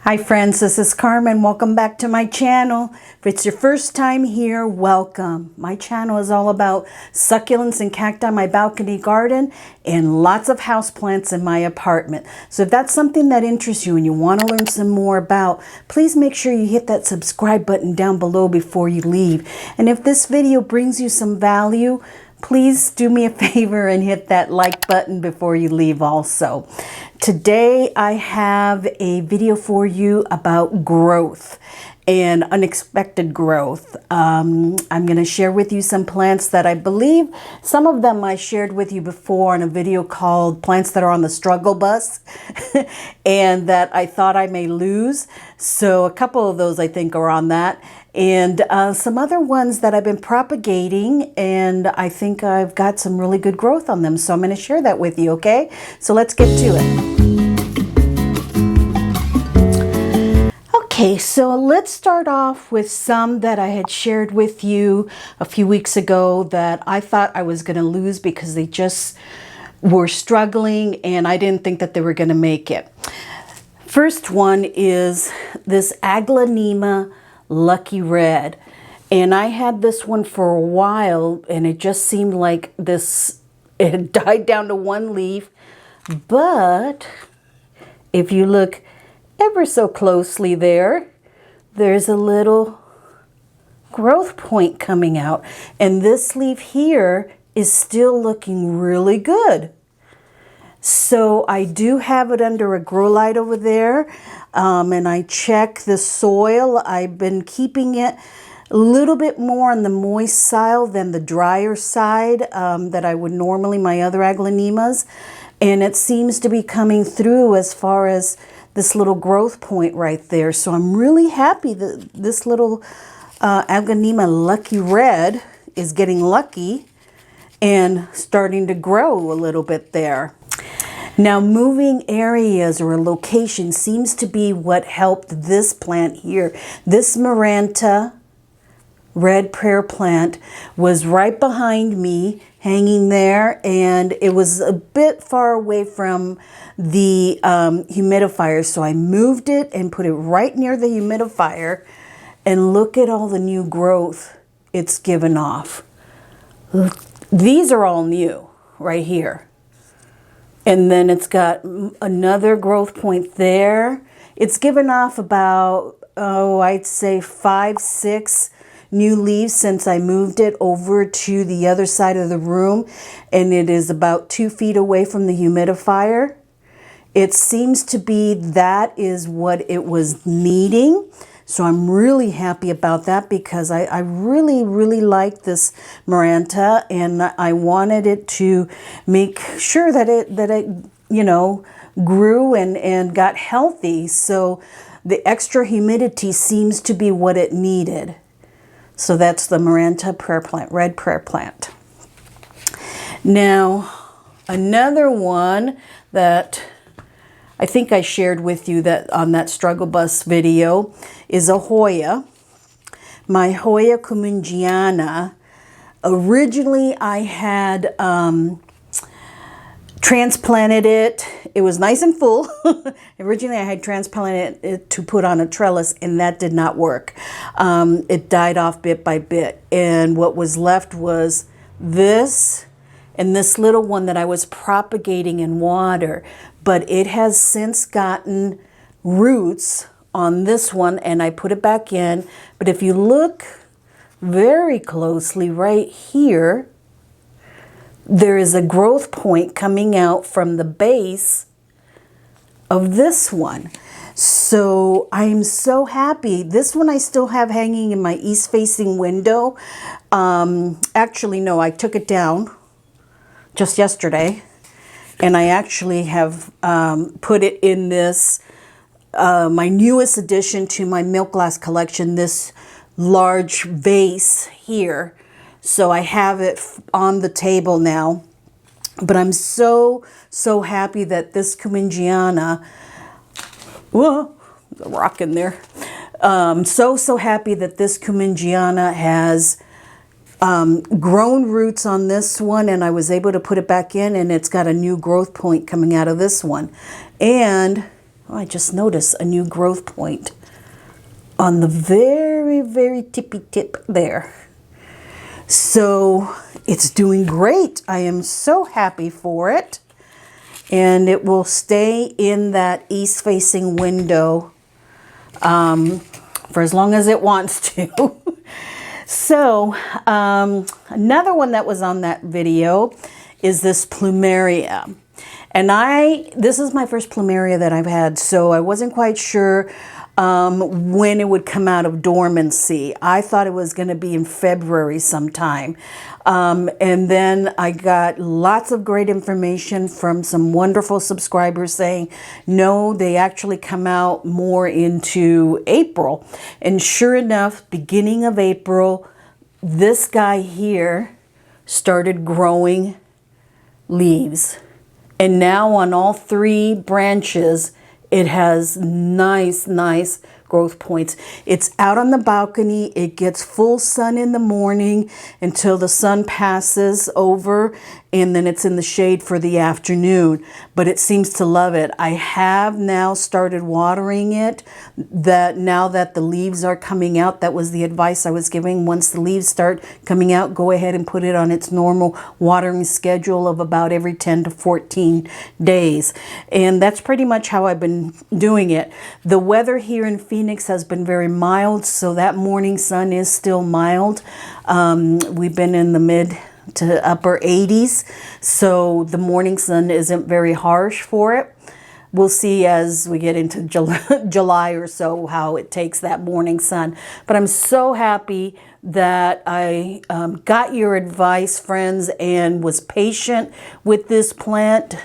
Hi friends, this is Carmen. Welcome back to my channel. If it's your first time here, welcome. My channel is all about succulents and cacti in my balcony garden and lots of houseplants in my apartment. So if that's something that interests you and you want to learn some more about, please make sure you hit that subscribe button down below before you leave. And if this video brings you some value, please do me a favor and hit that like button before you leave also. Today I have a video for you about growth and unexpected growth. I'm going to share with you some plants that I believe some of them I shared with you before in a video called Plants That Are on the Struggle Bus and that I thought I may lose. So a couple of those I think are on that. And some other ones that I've been propagating, and I think I've got some really good growth on them. So I'm going to share that with you, okay? So let's get to it. Okay, so let's start off with some that I had shared with you a few weeks ago that I thought I was going to lose because they just were struggling and I didn't think that they were going to make it. First one is this Aglinema Lucky Red, and I had this one for a while and it just seemed like it had died down to one leaf, but if you look ever so closely there's a little growth point coming out, and this leaf here is still looking really good. So I do have it under a grow light over there, and I check the soil. I've been keeping it a little bit more on the moist side than the drier side that I would normally my other aglanemas, and it seems to be coming through as far as this little growth point right there. So I'm really happy that this little Aglinema Lucky Red is getting lucky and starting to grow a little bit there. Now, moving areas or a location seems to be what helped this plant here. This Maranta Red prayer plant was right behind me, hanging there, and it was a bit far away from the humidifier. So I moved it and put it right near the humidifier, and look at all the new growth it's given off. These are all new right here. And then it's got another growth point there. It's given off about, I'd say 5, 6 new leaves since I moved it over to the other side of the room. And it is about 2 feet away from the humidifier. It seems to be that is what it was needing. So I'm really happy about that because I really, really like this Maranta, and I wanted it to make sure that it you know, grew and got healthy. So the extra humidity seems to be what it needed. So that's the Maranta prayer plant, red prayer plant. Now, another one that I think I shared with you that on that struggle bus video is a Hoya. My Hoya Cumingiana. Originally I had transplanted it. It was nice and full. Originally I had transplanted it to put on a trellis, and that did not work. It died off bit by bit, and what was left was this and this little one that I was propagating in water. But it has since gotten roots on this one, and I put it back in. But if you look very closely right here, there is a growth point coming out from the base of this one. So I'm so happy. This one I still have hanging in my east-facing window. Actually, no, I took it down just yesterday. And I actually have put it in this, my newest addition to my milk glass collection, this large vase here. So I have it on the table now. But I'm so, so happy that this Cumingiana, whoa, the rock in there. So happy that this Cumingiana has grown roots on this one, and I was able to put it back in, and it's got a new growth point coming out of this one. And I just noticed a new growth point on the very, very tippy tip there. So it's doing great. I am so happy for it. And it will stay in that east-facing window for as long as it wants to. So another one that was on that video is this Plumeria. And this is my first Plumeria that I've had, so I wasn't quite sure when it would come out of dormancy. I thought it was going to be in February sometime. And then I got lots of great information from some wonderful subscribers saying, no, they actually come out more into April. And sure enough, beginning of April, this guy here started growing leaves. And now on all 3 branches, it has nice growth points. It's out on the balcony. It gets full sun in the morning until the sun passes over, and then it's in the shade for the afternoon. But it seems to love it. I have now started watering it. Now that the leaves are coming out, that was the advice I was giving. Once the leaves start coming out, go ahead and put it on its normal watering schedule of about every 10 to 14 days. And that's pretty much how I've been doing it. The weather here in Phoenix has been very mild, so that morning sun is still mild. We've been in the mid to upper 80s, so the morning sun isn't very harsh for it. We'll see as we get into July or so how it takes that morning sun. But I'm so happy that I got your advice, friends, and was patient with this plant.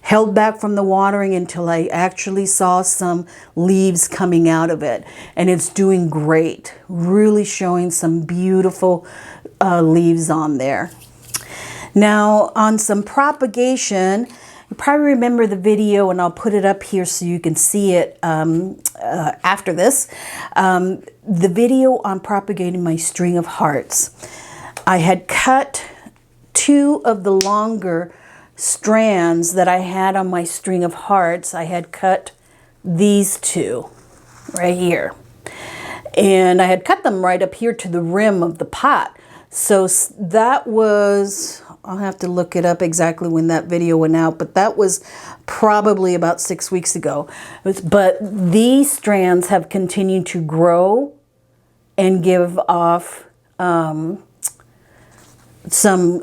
Held back from the watering until I actually saw some leaves coming out of it. And it's doing great. Really showing some beautiful leaves on there. Now, on some propagation, you probably remember the video, and I'll put it up here so you can see it after this. The video on propagating my string of hearts. I had cut 2 of the longer strands that I had on my string of hearts. I had cut these 2 right here. And I had cut them right up here to the rim of the pot. So that was, I'll have to look it up exactly when that video went out, but that was probably about 6 weeks ago. But these strands have continued to grow and give off some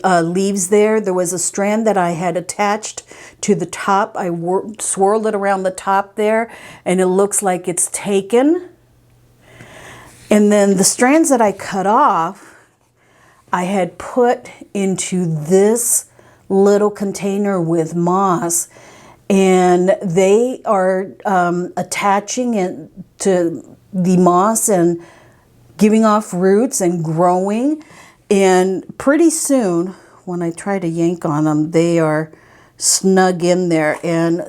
leaves there. There was a strand that I had attached to the top. I swirled it around the top there, and it looks like it's taken. And then the strands that I cut off, I had put into this little container with moss, and they are attaching it to the moss and giving off roots and growing. And pretty soon, when I try to yank on them, they are snug in there, and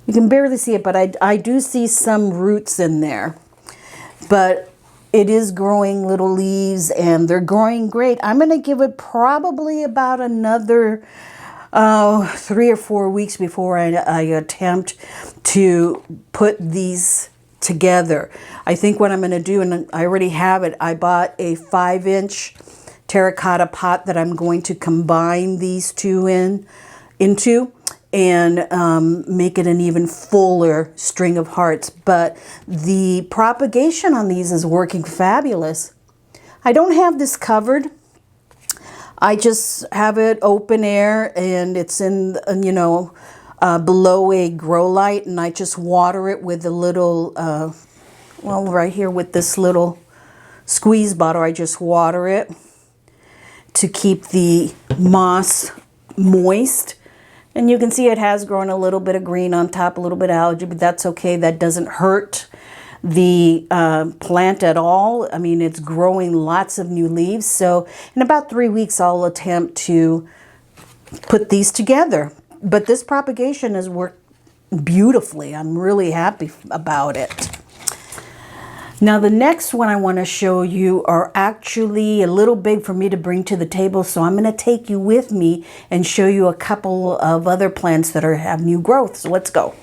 you can barely see it, but I do see some roots in there. But it is growing little leaves, and they're growing great. I'm going to give it probably about another 3 or 4 weeks before I attempt to put these together. I think what I'm going to do, and I already have it, I bought a 5-inch terracotta pot that I'm going to combine these 2 into and make it an even fuller string of hearts. But the propagation on these is working fabulous. I don't have this covered. I just have it open air, and it's in, below a grow light, and I just water it with a little, right here with this little squeeze bottle. I just water it to keep the moss moist. And you can see it has grown a little bit of green on top, a little bit of algae, but that's okay. That doesn't hurt the plant at all. I mean, it's growing lots of new leaves. So in about 3 weeks, I'll attempt to put these together. But this propagation has worked beautifully. I'm really happy about it. Now, the next one I want to show you are actually a little big for me to bring to the table, so I'm going to take you with me and show you a couple of other plants that have new growth. So let's go.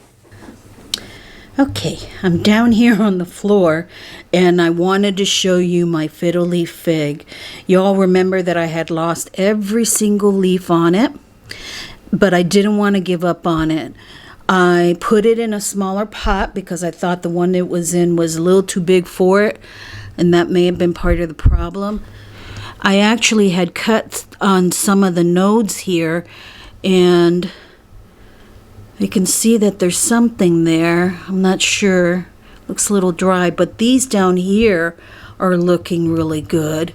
Okay, I'm down here on the floor and I wanted to show you my Fiddle Leaf Fig. You all remember that I had lost every single leaf on it, but I didn't want to give up on it. I put it in a smaller pot because I thought the one it was in was a little too big for it, and that may have been part of the problem. I actually had cut on some of the nodes here, and you can see that there's something there. I'm not sure. Looks a little dry, but these down here are looking really good.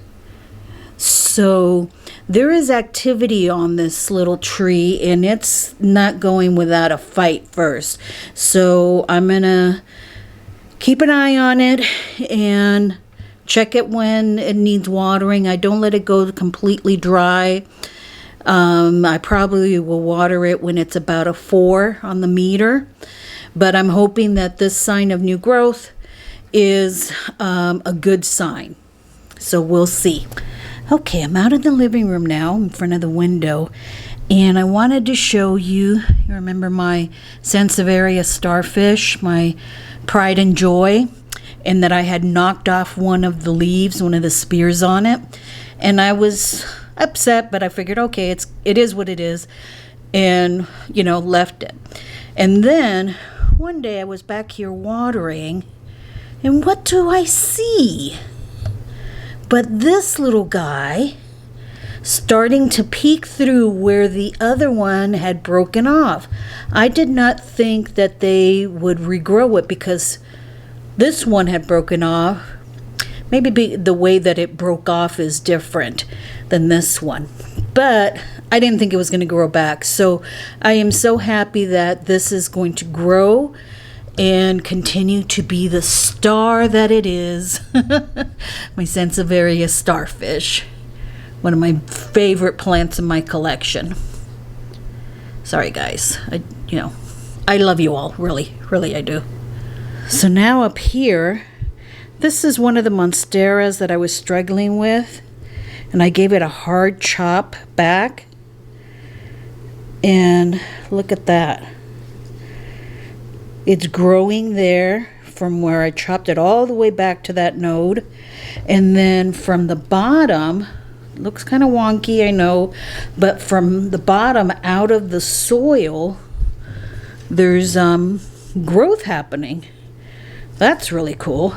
So there is activity on this little tree, and it's not going without a fight first. So I'm gonna keep an eye on it and check it when it needs watering. I don't let it go completely dry. I probably will water it when it's about a 4 on the meter, but I'm hoping that this sign of new growth is a good sign. So we'll see. Okay, I'm out of the living room now in front of the window, and I wanted to show you, you remember my Sansevieria starfish, my pride and joy, and that I had knocked off one of the leaves, one of the spears on it, and I was upset, but I figured, okay, it is what it is, and left it. And then one day I was back here watering, and what do I see but this little guy starting to peek through where the other one had broken off. I did not think that they would regrow it because this one had broken off. Maybe the way that it broke off is different than this one, but I didn't think it was going to grow back. So I am so happy that this is going to grow and continue to be the star that it is. My Sansevieria starfish, one of my favorite plants in my collection. Sorry guys, I love you all, really I do. So now up here, this is one of the monsteras that I was struggling with, and I gave it a hard chop back, and look at that. It's growing there from where I chopped it all the way back to that node, and then from the bottom, looks kind of wonky, I know, but from the bottom out of the soil, there's growth happening. That's really cool.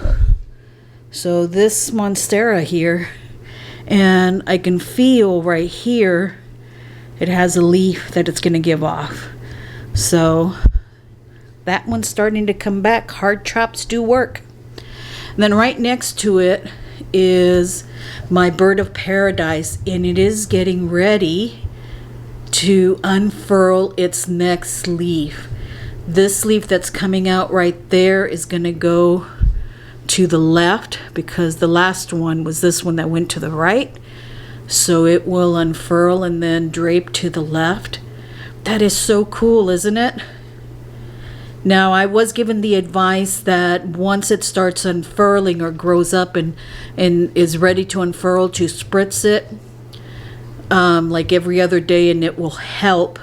So this monstera here, and I can feel right here it has a leaf that it's going to give off. So that one's starting to come back. Hard chops do work. And then right next to it is my bird of paradise, and it is getting ready to unfurl its next leaf. This leaf that's coming out right there is going to go to the left because the last one was this one that went to the right. So it will unfurl and then drape to the left. That is so cool, isn't it? Now, I was given the advice that once it starts unfurling or grows up and is ready to unfurl, to spritz it like every other day, and it will help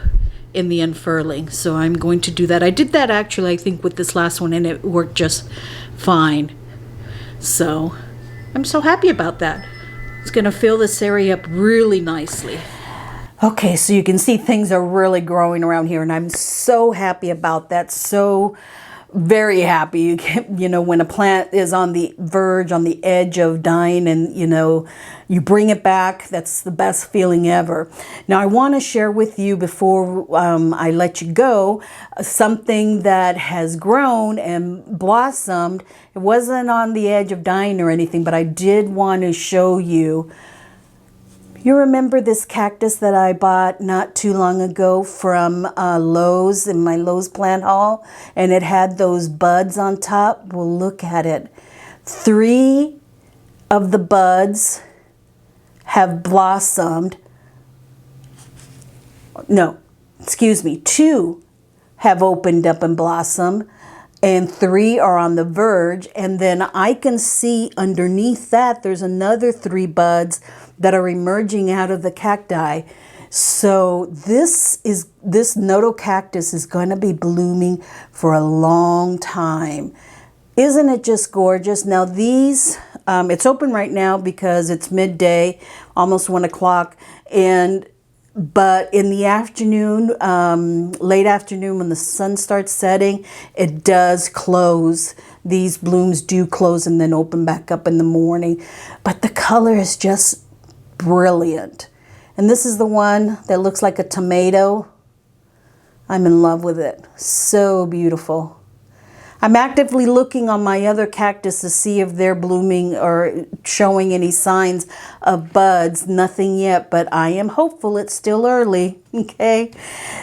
in the unfurling. So I'm going to do that. I did that actually, I think, with this last one, and it worked just fine. So I'm so happy about that. It's going to fill this area up really nicely. Okay, so you can see things are really growing around here, and I'm so happy about that. So very happy. When a plant is on the verge, on the edge of dying, and you bring it back, that's the best feeling ever. Now I want to share with you before I let you go something that has grown and blossomed. It wasn't on the edge of dying or anything, but I did want to show you. You remember this cactus that I bought not too long ago from Lowe's, in my Lowe's plant haul, and it had those buds on top? Well, look at it. 3 of the buds have blossomed. No, excuse me, 2 have opened up and blossomed, and 3 are on the verge. And then I can see underneath that there's another 3 buds that are emerging out of the cacti. So this Noodle Cactus is going to be blooming for a long time. Isn't it just gorgeous? Now these, it's open right now because it's midday, almost 1 o'clock, but in the afternoon, late afternoon when the sun starts setting, it does close. These blooms do close and then open back up in the morning. But the color is just brilliant. And this is the one that looks like a tomato. I'm in love with it. So beautiful. I'm actively looking on my other cactus to see if they're blooming or showing any signs of buds. Nothing yet, but I am hopeful. It's still early. Okay.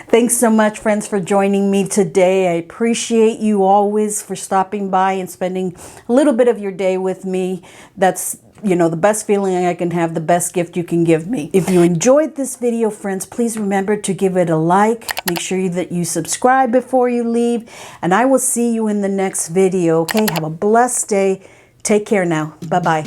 Thanks so much, friends, for joining me today. I appreciate you always for stopping by and spending a little bit of your day with me. That's, you know, the best feeling I can have, the best gift you can give me. If you enjoyed this video, friends, please remember to give it a like. Make sure that you subscribe before you leave. And I will see you in the next video. Okay, have a blessed day. Take care now. Bye-bye.